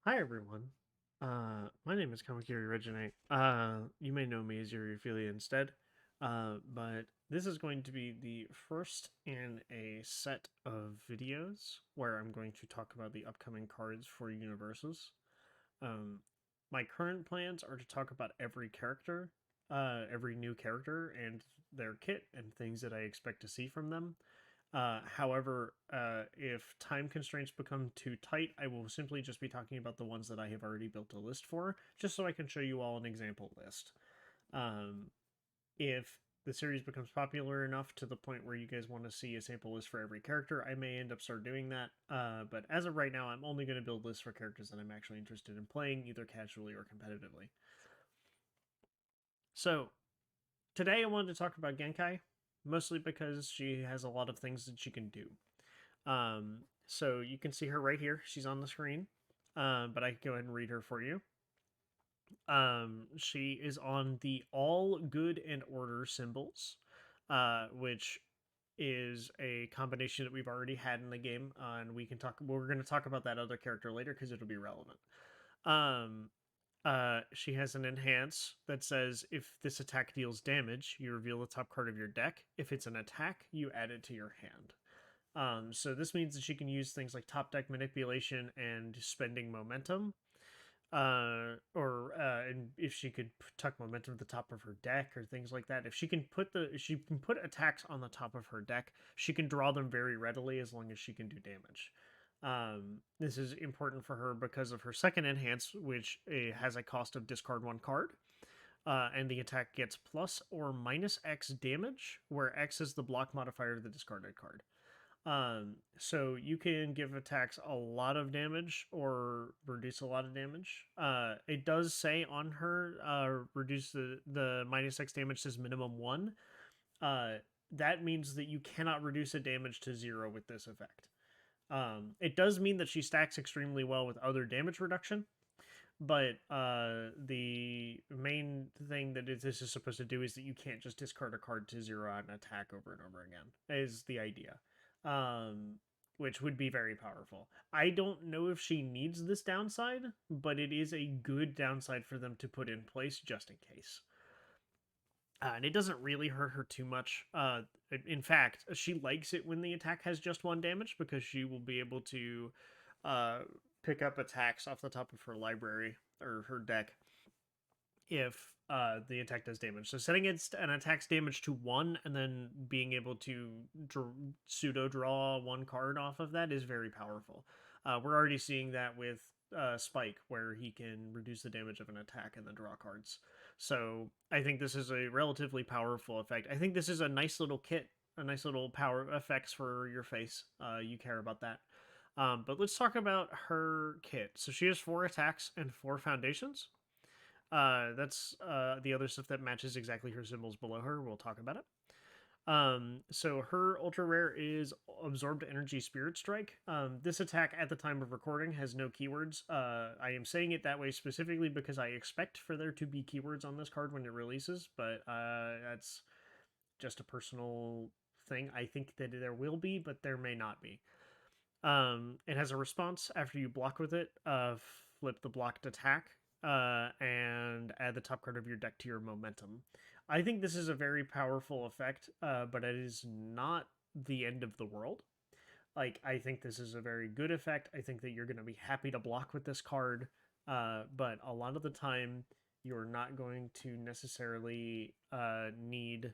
Hi everyone. My name is Kamakiri Originate. You may know me as Yuri instead. But this is going to be the first in a set of videos where I'm going to talk about the upcoming cards for universes. Um, my current plans are to talk about every character, every new character, and their kit and things that I expect to see from them. However, if time constraints become too tight, I will simply just be talking about the ones that I have already built a list for, just so I can show you all an example list. Um, if the series becomes popular enough to the point where you guys want to see a sample list for every character, I may end up start doing that. But as of right now, I'm only going to build lists for characters that I'm actually interested in playing, either casually or competitively. So today I wanted to talk about Genkai, mostly because she has a lot of things that she can do. So you can see her right here. She's on the screen. But I can go ahead and read her for you. She is on the all good and order symbols, which is a combination that we've already had in the game, and we can talk. We're going to talk about that other character later because it'll be relevant. Um, she has an enhance that says if this attack deals damage, you reveal the top card of your deck. If it's an attack, you add it to your hand. So this means that she can use things like top deck manipulation and spending momentum. And if she could tuck momentum at the top of her deck or things like that, if she can put attacks on the top of her deck, she can draw them very readily as long as she can do damage. This is important for her because of her second enhance, which has a cost of discard one card. And the attack gets plus or minus X damage, where X is the block modifier of the discarded card. So you can give attacks a lot of damage or reduce a lot of damage. It does say on her, reduce the minus X damage says minimum one. Uh, that means that you cannot reduce a damage to zero with this effect. It does mean that she stacks extremely well with other damage reduction, but the main thing that this is supposed to do is that you can't just discard a card to zero out an attack over and over again, is the idea. Um, which would be very powerful. I don't know if she needs this downside, but it is a good downside for them to put in place just in case. And it doesn't really hurt her too much. In fact, she likes it when the attack has just one damage because she will be able to uh, pick up attacks off the top of her library or her deck if the attack does damage. So setting an attack's damage to one and then being able to pseudo draw one card off of that is very powerful. We're already seeing that with Spike, where he can reduce the damage of an attack and then draw cards. So I think this is a relatively powerful effect. I think this is a nice little kit, a nice little power effects for your face. You care about that. But let's talk about her kit. So she has 4 attacks and 4 foundations. That's the other stuff that matches exactly her symbols below her. We'll talk about it. So her ultra rare is Absorbed Energy Spirit Strike. This attack at the time of recording has no keywords. I am saying it that way specifically because I expect for there to be keywords on this card when it releases, but that's just a personal thing. I think that there will be, but there may not be. It has a response after you block with it. Flip the blocked attack and add the top card of your deck to your momentum. I think this is a very powerful effect, but it is not the end of the world. Like, I think this is a very good effect. I think that you're going to be happy to block with this card, but a lot of the time, you're not going to necessarily need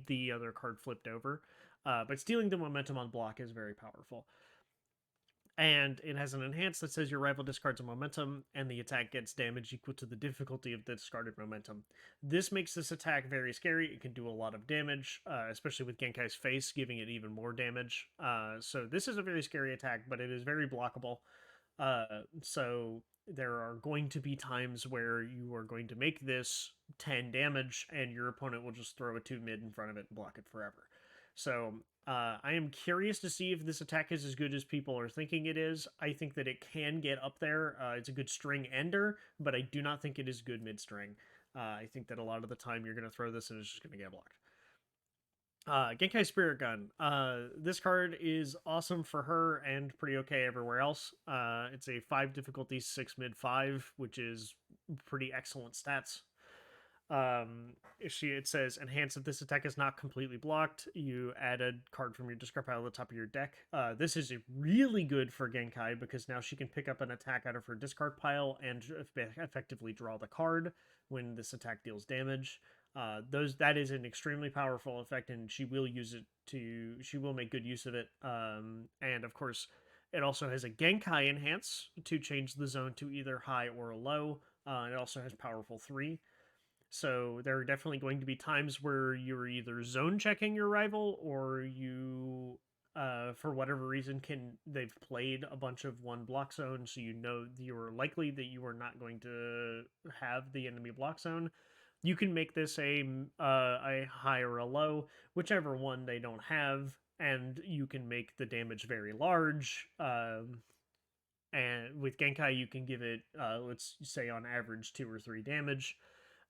the other card flipped over. But stealing the momentum on block is very powerful. And it has an enhance that says your rival discards a momentum, and the attack gets damage equal to the difficulty of the discarded momentum. This makes this attack very scary. It can do a lot of damage, especially with Genkai's face, giving it even more damage. So this is a very scary attack, but it is very blockable. So there are going to be times where you are going to make this 10 damage, and your opponent will just throw a 2 mid in front of it and block it forever. So I am curious to see if this attack is as good as people are thinking it is. I think that it can get up there. It's a good string ender, but I do not think it is good mid string. I think that a lot of the time you're going to throw this and it's just going to get blocked. Genkai Spirit Gun. This card is awesome for her and pretty okay everywhere else. It's a 5 difficulty, 6 mid 5, which is pretty excellent stats. It says enhance if this attack is not completely blocked. You add a card from your discard pile to the top of your deck. This is really good for Genkai because now she can pick up an attack out of her discard pile and effectively draw the card when this attack deals damage. That is an extremely powerful effect, and she will use it to. She will make good use of it. And of course, it also has a Genkai enhance to change the zone to either high or low. It also has powerful 3. So there are definitely going to be times where you're either zone checking your rival or you, for whatever reason, they've played a bunch of one block zone, so you know you're likely that you are not going to have the enemy block zone. You can make this a high or a low, whichever one they don't have, and you can make the damage very large. And with Genkai, you can give it, let's say on average, 2 or 3 damage.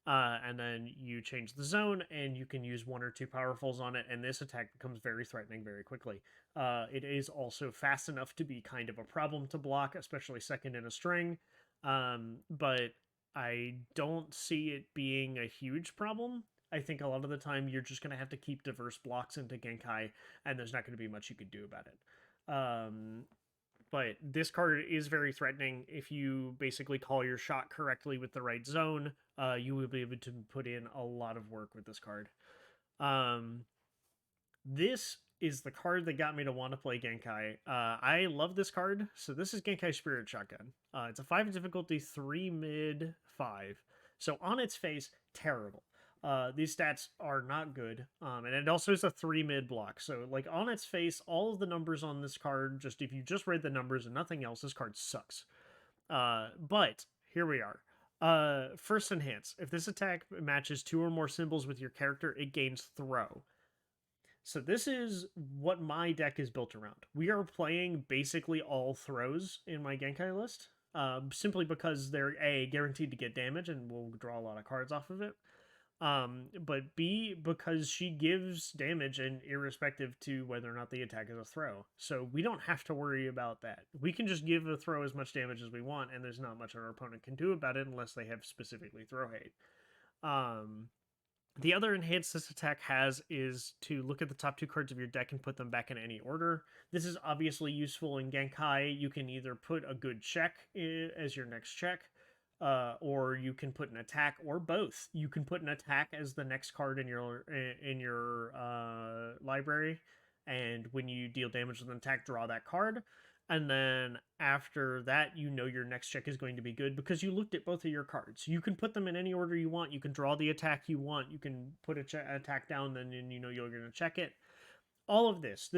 And then you change the zone, and you can use 1 or 2 powerfuls on it, and this attack becomes very threatening very quickly. It is also fast enough to be kind of a problem to block, especially second in a string. But I don't see it being a huge problem. I think a lot of the time you're just going to have to keep diverse blocks into Genkai, and there's not going to be much you could do about it. But this card is very threatening. If you basically call your shot correctly with the right zone, you will be able to put in a lot of work with this card. This is the card that got me to want to play Genkai. I love this card. So this is Genkai Spirit Shotgun. It's a 5 difficulty, 3 mid, 5. So on its face, terrible. These stats are not good. And it also is a 3 mid block. So like on its face, all of the numbers on this card, just if you just read the numbers and nothing else, this card sucks. But here we are. First enhance. If this attack matches 2 or more symbols with your character, it gains throw. So this is what my deck is built around. We are playing basically all throws in my Genkai list, simply because they're A, guaranteed to get damage, and we'll draw a lot of cards off of it. But B, because she gives damage and irrespective to whether or not the attack is a throw. So we don't have to worry about that. We can just give a throw as much damage as we want, and there's not much our opponent can do about it unless they have specifically throw hate. The other enhance this attack has is to look at the top 2 cards of your deck and put them back in any order. This is obviously useful in Genkai. You can either put a good check as your next check, or you can put an attack, or both. You can put an attack as the next card in your library, and when you deal damage with an attack, draw that card. And then after that, you know your next check is going to be good because you looked at both of your cards. You can put them in any order you want. You can draw the attack you want. You can put an attack down, then you know you're going to check it. All of this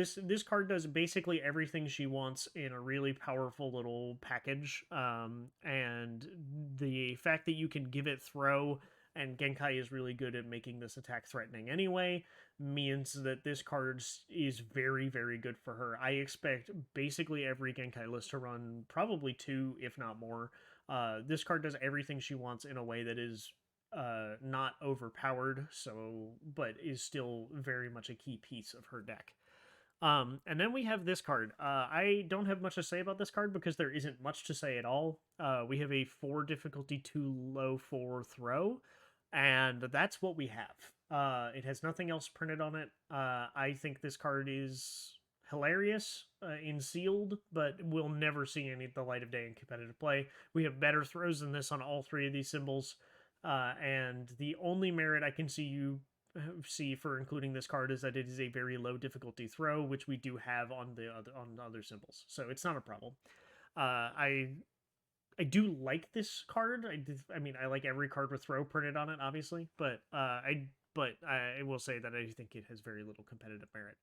card does basically everything she wants in a really powerful little package. And the fact that you can give it throw, and Genkai is really good at making this attack threatening anyway, means that this card is very, very good for her. I expect basically every Genkai list to run probably 2, if not more. This card does everything she wants in a way that is not overpowered, but is still very much a key piece of her deck. And then we have this card. I don't have much to say about this card because there isn't much to say at all. We have a 4 difficulty, 2 low, 4 throw, and that's what we have. It has nothing else printed on it. I think this card is hilarious in sealed, but we'll never see the light of day in competitive play. We have better throws than this on all 3 of these symbols. And the only merit I can see for including this card is that it is a very low difficulty throw, which we do have on the other symbols, so it's not a problem. I do like this card. I mean, I like every card with throw printed on it, obviously, but I will say that I think it has very little competitive merit.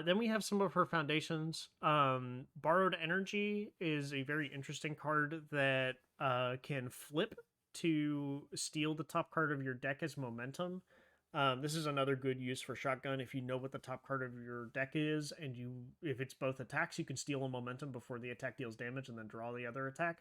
Then we have some of her foundations. Borrowed Energy is a very interesting card that can flip to steal the top card of your deck as momentum. This is another good use for Shotgun. If you know what the top card of your deck is, and if it's both attacks, you can steal a momentum before the attack deals damage and then draw the other attack.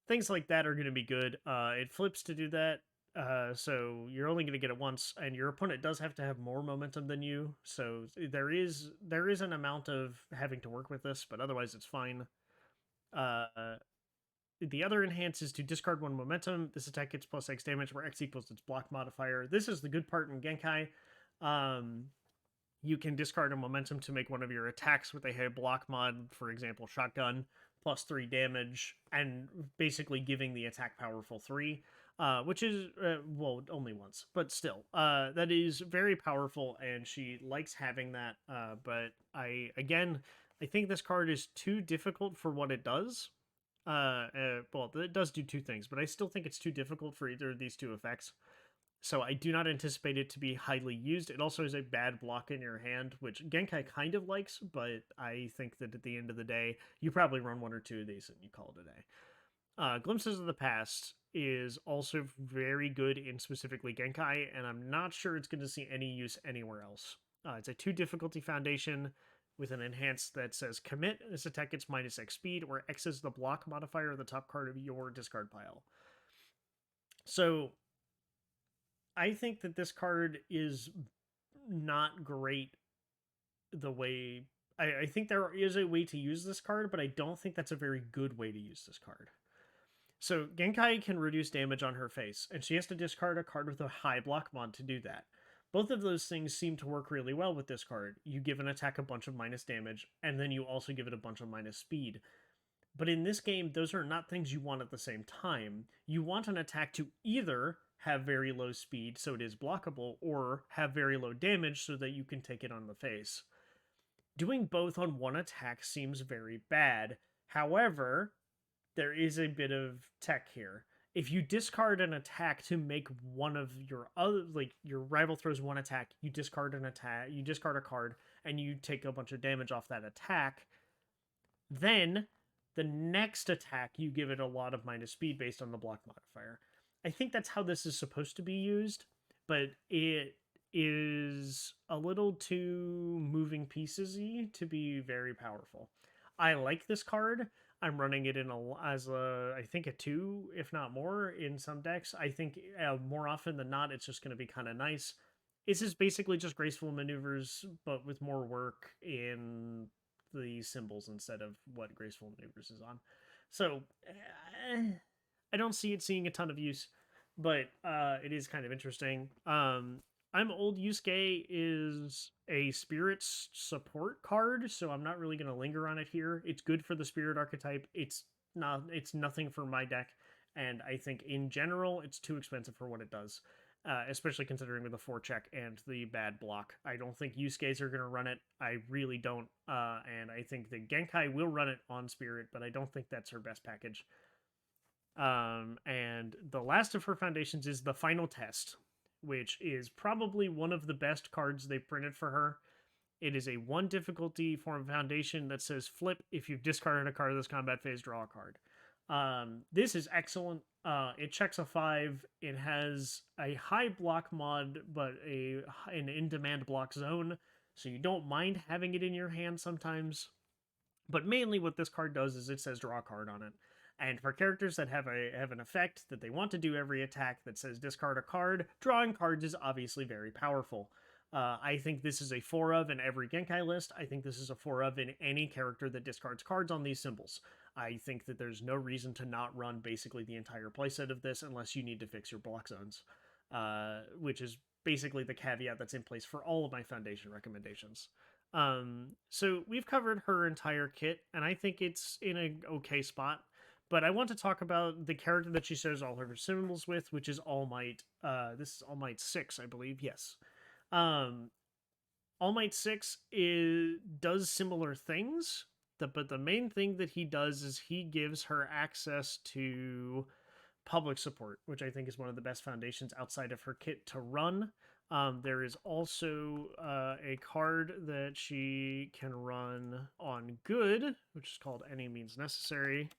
Things like that are going to be good. It flips to do that. So you're only going to get it once, and your opponent does have to have more momentum than you. So there is an amount of having to work with this, but otherwise it's fine. Uh, the other enhance is to discard one momentum. This attack gets plus X damage, where X equals its block modifier. This is the good part in Genkai. You can discard a momentum to make one of your attacks with a high block mod, for example, shotgun, plus 3 damage, and basically giving the attack powerful 3, which is, well, only once, but still. That is very powerful, and she likes having that, but I think this card is too difficult for what it does. Well, it does do two things, but I still think it's too difficult for either of these two effects. So I do not anticipate it to be highly used. It also has a bad block in your hand, which Genkai kind of likes, but I think that at the end of the day, you probably run one or two of these and you call it a day. Glimpses of the Past is also very good in specifically Genkai, and I'm not sure it's going to see any use anywhere else. It's a 2 difficulty foundation with an enhance that says commit. This attack gets minus X speed, where X is the block modifier of the top card of your discard pile. So I think that this card is not great the way. I think there is a way to use this card, but I don't think that's a very good way to use this card. So Genkai can reduce damage on her face, and she has to discard a card with a high block mod to do that. Both of those things seem to work really well with this card. You give an attack a bunch of minus damage, and then you also give it a bunch of minus speed. But in this game, those are not things you want at the same time. You want an attack to either have very low speed so it is blockable, or have very low damage so that you can take it on the face. Doing both on one attack seems very bad. However, there is a bit of tech here. If you discard an attack to make one of your other, like your rival throws one attack, you discard a card, and you take a bunch of damage off that attack, then the next attack you give it a lot of minus speed based on the block modifier. I think that's how this is supposed to be used, but it is a little too moving piecesy to be very powerful. I like this card. I'm running it as I think a 2, if not more, in some decks. I think more often than not, it's just going to be kind of nice. This is basically just graceful maneuvers, but with more work in the symbols instead of what graceful maneuvers is on. So I don't see it seeing a ton of use, but it is kind of interesting. I'm Old Yusuke is a spirits support card, so I'm not really going to linger on it here. It's good for the spirit archetype. It's nothing for my deck, and I think in general it's too expensive for what it does. Especially considering with the 4-check and the bad block. I don't think Yusuke's are going to run it. I really don't. And I think the Genkai will run it on Spirit, but I don't think that's her best package. And the last of her foundations is the Final Test, which is probably one of the best cards they've printed for her. It is a 1 difficulty form of foundation that says flip. If you've discarded a card of this combat phase, draw a card. This is excellent. It checks a 5. It has a high block mod, but an in-demand block zone, so you don't mind having it in your hand sometimes. But mainly what this card does is it says draw a card on it. And for characters that have an effect that they want to do every attack that says discard a card, drawing cards is obviously very powerful. I think this is a 4 of in every Genkai list. I think this is a 4 of in any character that discards cards on these symbols. I think that there's no reason to not run basically the entire playset of this unless you need to fix your block zones, which is basically the caveat that's in place for all of my foundation recommendations. So we've covered her entire kit, and I think it's in an okay spot. But I want to talk about the character that she shares all her symbols with, which is All Might. This is All Might 6, I believe. Yes. All Might 6 does similar things, but the main thing that he does is he gives her access to public support, which I think is one of the best foundations outside of her kit to run. There is also a card that she can run on good, which is called Any Means Necessary.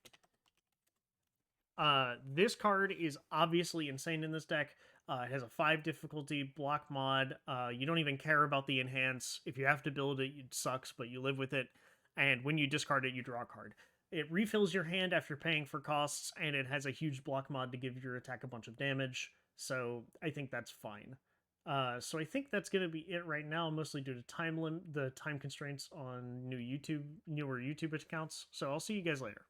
This card is obviously insane in this deck. It has a 5 difficulty block mod. You don't even care about the enhance. If you have to build it, it sucks, but you live with it. And when you discard it, you draw a card. It refills your hand after paying for costs, and it has a huge block mod to give your attack a bunch of damage. So I think that's fine. So I think that's going to be it right now, mostly due to the time constraints on newer YouTube accounts. So I'll see you guys later.